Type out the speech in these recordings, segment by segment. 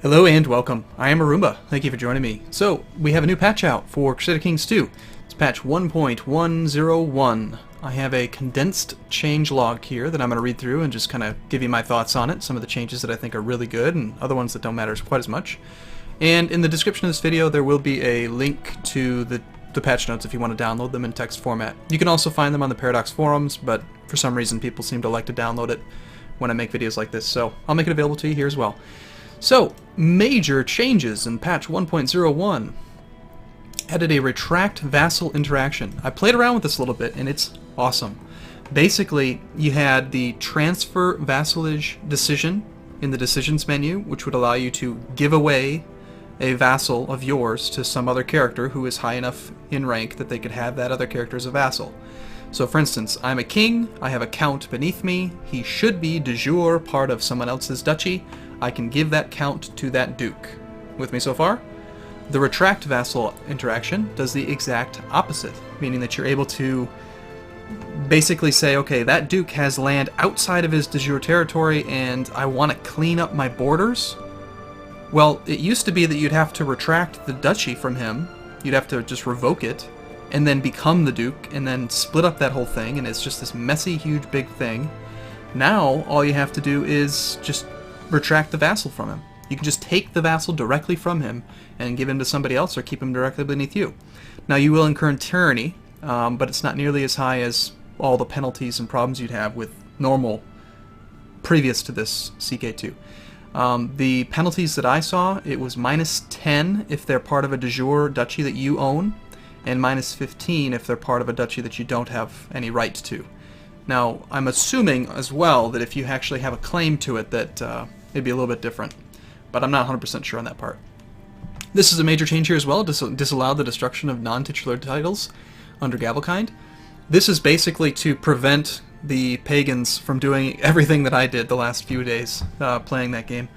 Hello and welcome. I am Arumba. Thank you for joining me. So, we have a new patch out for Crusader Kings 2. It's patch 1.101. I have a condensed changelog here that I'm going to read through and just kind of give you my thoughts on it. Some of the changes that I think are really good and other ones that don't matter quite as much. And in the description of this video there will be a link to the patch notes if you want to download them in text format. You can also find them on the Paradox forums, but for some reason people seem to like to download it when I make videos like this, so I'll make it available to you here as well. So, major changes in patch 1.01. Added a retract vassal interaction. I played around with this a little bit and it's awesome. Basically, you had the transfer vassalage decision in the decisions menu, which would allow you to give away a vassal of yours to some other character who is high enough in rank that they could have that other character as a vassal. So for instance, I'm a king, I have a count beneath me, he should be de jure part of someone else's duchy. I can give that count to that duke. With me so far? The retract vassal interaction does the exact opposite, meaning that you're able to basically say, okay, that duke has land outside of his de jure territory and I want to clean up my borders. Well, it used to be that you'd have to retract the duchy from him, you'd have to just revoke it, and then become the duke, and then split up that whole thing, and it's just this messy, huge, big thing. Now, all you have to do is just retract the vassal from him. You can just take the vassal directly from him and give him to somebody else or keep him directly beneath you. Now you will incur tyranny, but it's not nearly as high as all the penalties and problems you'd have with normal previous to this CK2. The penalties that I saw, it was -10 if they're part of a de jure duchy that you own, and -15 if they're part of a duchy that you don't have any right to. Now, I'm assuming as well that if you actually have a claim to it that it'd be a little bit different, but I'm not 100% sure on that part. This is a major change here as well, disallowed the destruction of non-titular titles under Gavelkind. This is basically to prevent the pagans from doing everything that I did the last few days playing that game.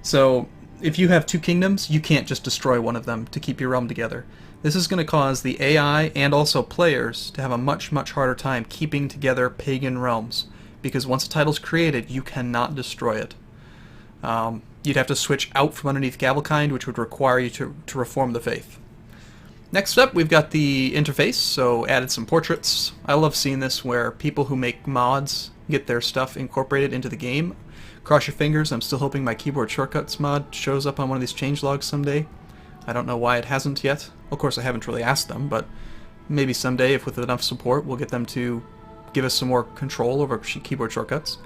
So, if you have two kingdoms, you can't just destroy one of them to keep your realm together. This is going to cause the AI and also players to have a much, much harder time keeping together pagan realms, because once a title's created, you cannot destroy it. You'd have to switch out from underneath Gavelkind, which would require you to reform the faith. Next up, we've got the interface, so added some portraits. I love seeing this where people who make mods get their stuff incorporated into the game. Cross your fingers, I'm still hoping my keyboard shortcuts mod shows up on one of these changelogs someday. I don't know why it hasn't yet. Of course, I haven't really asked them, but maybe someday, if with enough support, we'll get them to give us some more control over keyboard shortcuts.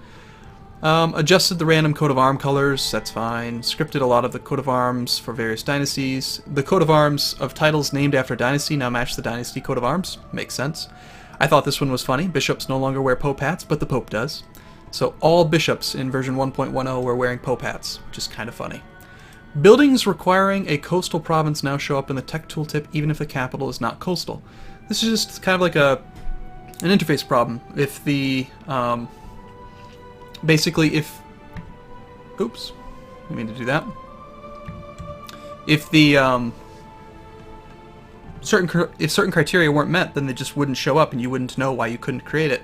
Adjusted the random coat of arm colors, that's fine. Scripted a lot of the coat of arms for various dynasties. The coat of arms of titles named after dynasty now match the dynasty coat of arms. Makes sense. I thought this one was funny. Bishops no longer wear pope hats, but the pope does. So all bishops in version 1.10 were wearing pope hats, which is kind of funny. Buildings requiring a coastal province now show up in the tech tooltip even if the capital is not coastal. This is just kind of like an interface problem. If the basically, if... Oops. I mean to do that. If the... certain criteria weren't met, then they just wouldn't show up and you wouldn't know why you couldn't create it.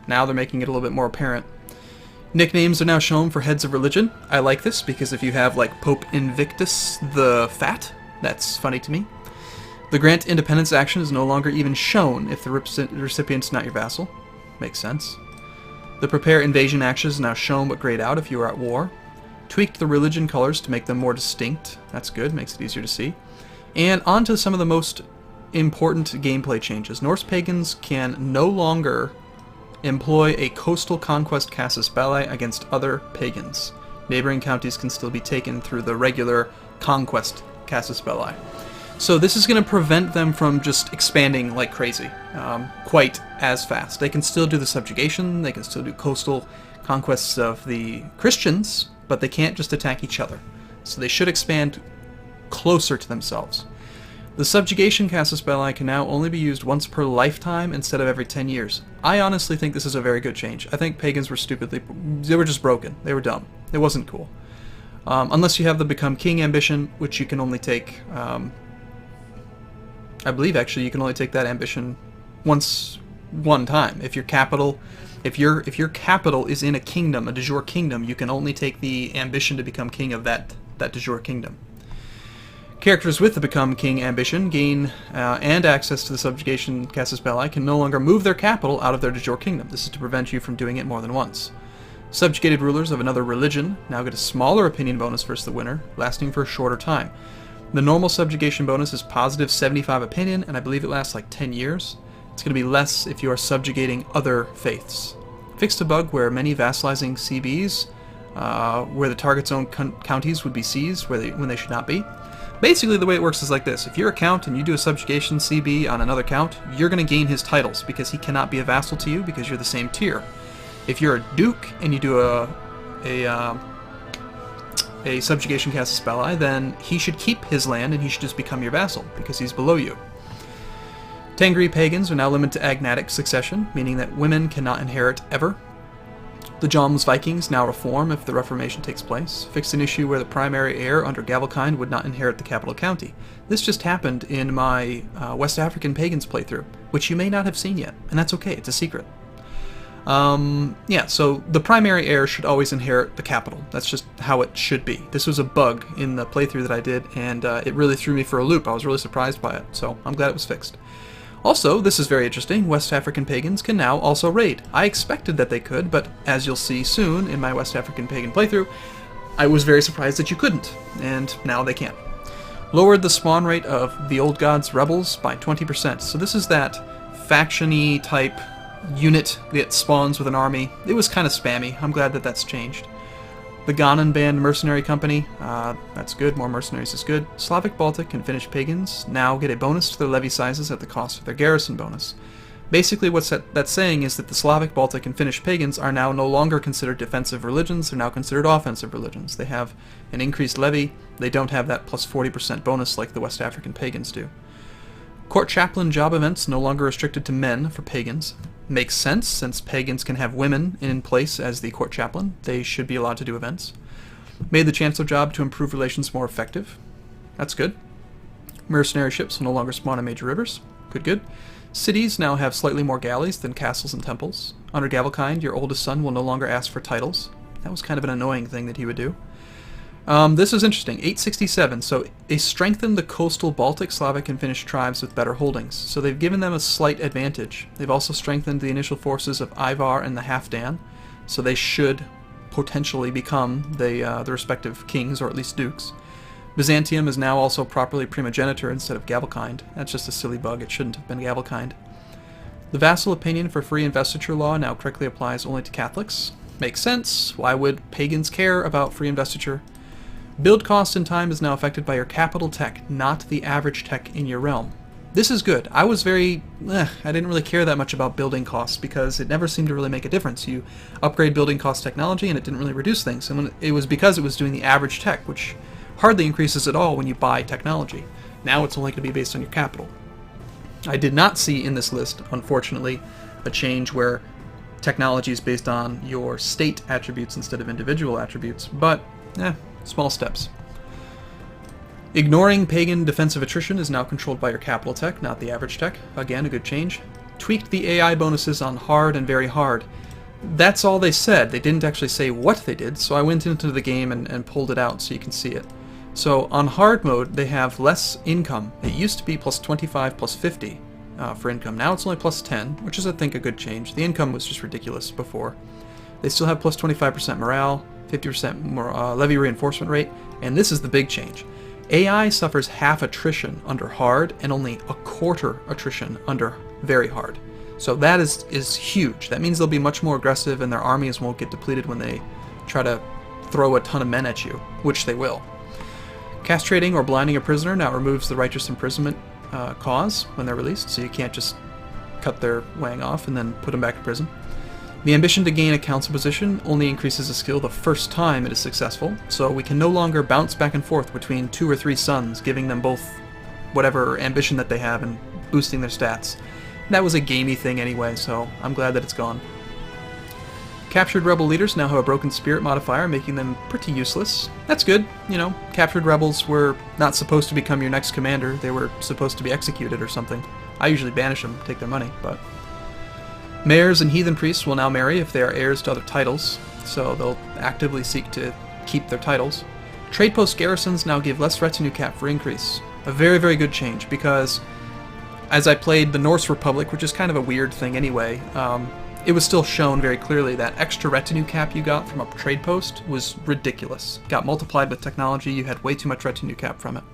Now they're making it a little bit more apparent. Nicknames are now shown for heads of religion. I like this because if you have, like, Pope Invictus the Fat, that's funny to me. The grant independence action is no longer even shown if the recipient's not your vassal. Makes sense. The prepare invasion action is now shown but grayed out if you are at war. Tweaked the religion colors to make them more distinct. That's good, makes it easier to see. And on to some of the most important gameplay changes. Norse pagans can no longer employ a coastal conquest casus belli against other pagans. Neighboring counties can still be taken through the regular conquest casus belli. So this is going to prevent them from just expanding like crazy, quite as fast. They can still do the subjugation, they can still do coastal conquests of the Christians, but they can't just attack each other. So they should expand closer to themselves. The subjugation casus belli can now only be used once per lifetime instead of every 10 years. I honestly think this is a very good change. I think pagans were they were just broken. They were dumb. It wasn't cool. Unless you have the become king ambition, which you can only take... I believe actually you can only take that ambition one time. If your capital If your capital is in a kingdom, a de jure kingdom, you can only take the ambition to become king of that that de jure kingdom. Characters with the Become King ambition gain and access to the Subjugation Casus Belli can no longer move their capital out of their de jure kingdom. This is to prevent you from doing it more than once. Subjugated rulers of another religion now get a smaller opinion bonus versus the winner, lasting for a shorter time. The normal subjugation bonus is positive 75 opinion, and I believe it lasts like 10 years. It's going to be less if you are subjugating other faiths. Fixed a bug where many vassalizing CBs, where the target's own counties would be seized when they should not be. Basically, the way it works is like this. If you're a count and you do a subjugation CB on another count, you're going to gain his titles because he cannot be a vassal to you because you're the same tier. If you're a duke and you do a subjugation casus belli, then he should keep his land and he should just become your vassal because he's below you. Tengri pagans are now limited to agnatic succession, meaning that women cannot inherit ever. The Joms Vikings now reform if the Reformation takes place. Fixed an issue where the primary heir under Gavelkind would not inherit the capital county. This just happened in my West African Pagans playthrough, which you may not have seen yet, and that's okay, it's a secret. Yeah, so the primary heir should always inherit the capital. That's just how it should be. This was a bug in the playthrough that I did, and it really threw me for a loop. I was really surprised by it, so I'm glad it was fixed. Also, this is very interesting, West African pagans can now also raid. I expected that they could, but as you'll see soon in my West African pagan playthrough, I was very surprised that you couldn't, and now they can. Lowered the spawn rate of the Old Gods rebels by 20%, so this is that faction-y type unit that spawns with an army. It was kind of spammy. I'm glad that that's changed. The Ghanan Band Mercenary Company, that's good, more mercenaries is good. Slavic Baltic and Finnish pagans now get a bonus to their levy sizes at the cost of their garrison bonus. Basically what that's saying is that the Slavic Baltic and Finnish pagans are now no longer considered defensive religions, they're now considered offensive religions. They have an increased levy, they don't have that plus 40% bonus like the West African pagans do. Court chaplain job events no longer restricted to men for pagans. Makes sense, since pagans can have women in place as the court chaplain. They should be allowed to do events. Made the chancellor job to improve relations more effective. That's good. Mercenary ships will no longer spawn in major rivers. Good, good. Cities now have slightly more galleys than castles and temples. Under Gavelkind, your oldest son will no longer ask for titles. That was kind of an annoying thing that he would do. This is interesting. 867. So they strengthened the coastal Baltic, Slavic, and Finnish tribes with better holdings. So they've given them a slight advantage. They've also strengthened the initial forces of Ivar and the Halfdan. So they should potentially become the respective kings, or at least dukes. Byzantium is now also properly primogeniture instead of Gavelkind. That's just a silly bug. It shouldn't have been Gavelkind. The vassal opinion for free investiture law now correctly applies only to Catholics. Makes sense. Why would pagans care about free investiture? Build cost and time is now affected by your capital tech, not the average tech in your realm. This is good. I was I didn't really care that much about building costs because it never seemed to really make a difference. You upgrade building cost technology and it didn't really reduce things. And it was because it was doing the average tech, which hardly increases at all when you buy technology. Now it's only going to be based on your capital. I did not see in this list, unfortunately, a change where technology is based on your state attributes instead of individual attributes, but small steps. Ignoring pagan defensive attrition is now controlled by your capital tech, not the average tech. Again, a good change. Tweaked the AI bonuses on hard and very hard. That's all they said. They didn't actually say what they did, so I went into the game and pulled it out so you can see it. So on hard mode, they have less income. It used to be plus 25, plus 50 for income. Now it's only plus 10, which is, I think, a good change. The income was just ridiculous before. They still have plus 25% morale, 50% more levy reinforcement rate, and this is the big change. AI suffers half attrition under hard and only a quarter attrition under very hard. So that is huge. That means they'll be much more aggressive and their armies won't get depleted when they try to throw a ton of men at you, which they will. Castrating or blinding a prisoner now removes the righteous imprisonment cause when they're released, so you can't just cut their wang off and then put them back in prison. The ambition to gain a council position only increases a skill the first time it is successful, so we can no longer bounce back and forth between 2 or 3 sons, giving them both whatever ambition that they have and boosting their stats. That was a gamey thing anyway, so I'm glad that it's gone. Captured rebel leaders now have a broken spirit modifier, making them pretty useless. That's good, you know, captured rebels were not supposed to become your next commander, they were supposed to be executed or something. I usually banish them, take their money, but... Mayors and heathen priests will now marry if they are heirs to other titles, so they'll actively seek to keep their titles. Trade post garrisons now give less retinue cap for increase. A very, very good change, because as I played the Norse Republic, which is kind of a weird thing anyway, it was still shown very clearly that extra retinue cap you got from a trade post was ridiculous. Got multiplied with technology, you had way too much retinue cap from it.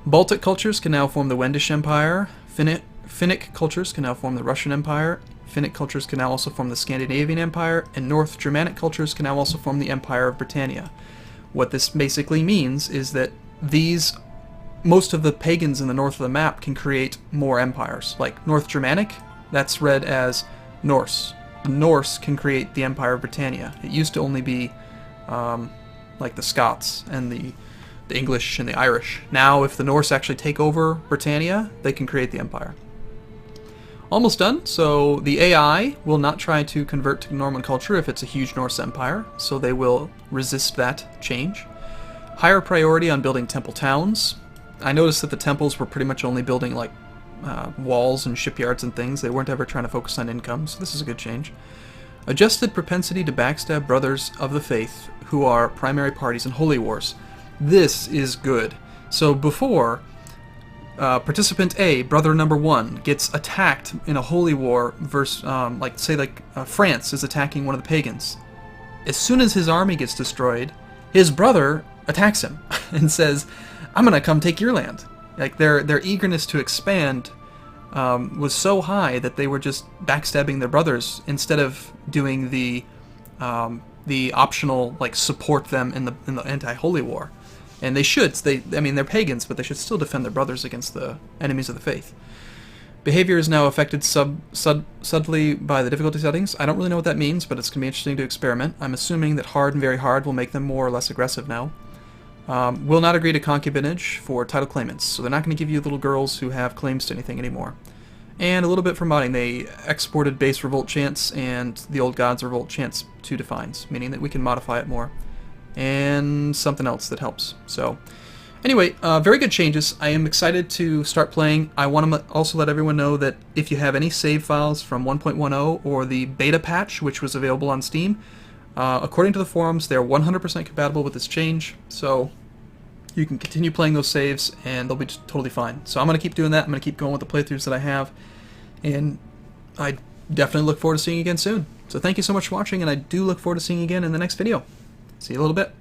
Baltic cultures can now form the Wendish Empire. Finnic cultures can now form the Russian Empire. Finnic cultures can now also form the Scandinavian Empire, and North Germanic cultures can now also form the Empire of Britannia. What this basically means is that most of the pagans in the north of the map can create more empires. Like North Germanic, that's read as Norse. Norse can create the Empire of Britannia. It used to only be like the Scots and the English and the Irish. Now, if the Norse actually take over Britannia, they can create the empire. Almost done. So the AI will not try to convert to Norman culture if it's a huge Norse empire, so they will resist that change. Higher priority on building temple towns. I noticed that the temples were pretty much only building like walls and shipyards and things. They weren't ever trying to focus on income, so this is a good change. Adjusted propensity to backstab brothers of the faith who are primary parties in holy wars. This is good. So before, participant A, brother number 1, gets attacked in a holy war versus, France is attacking one of the pagans. As soon as his army gets destroyed, his brother attacks him and says, "I'm gonna come take your land." Like their eagerness to expand was so high that they were just backstabbing their brothers instead of doing the optional like support them in the anti-holy war. And they should. They're pagans, but they should still defend their brothers against the enemies of the faith. Behavior is now affected subtly by the difficulty settings. I don't really know what that means, but it's going to be interesting to experiment. I'm assuming that hard and very hard will make them more or less aggressive now. Will not agree to concubinage for title claimants, so they're not going to give you little girls who have claims to anything anymore. And a little bit for modding. They exported base revolt chants and the old gods revolt chants to defines, meaning that we can modify it more. And something else that helps. So anyway, very good changes. I am excited to start playing. I want to also let everyone know that if you have any save files from 1.10 or the beta patch, which was available on Steam, according to the forums, they're 100% compatible with this change, so you can continue playing those saves and they'll be totally fine. So I'm going to keep doing that. I'm going to keep going with the playthroughs that I have, and I definitely look forward to seeing you again soon. So thank you so much for watching, and I do look forward to seeing you again in the next video. See you in a little bit.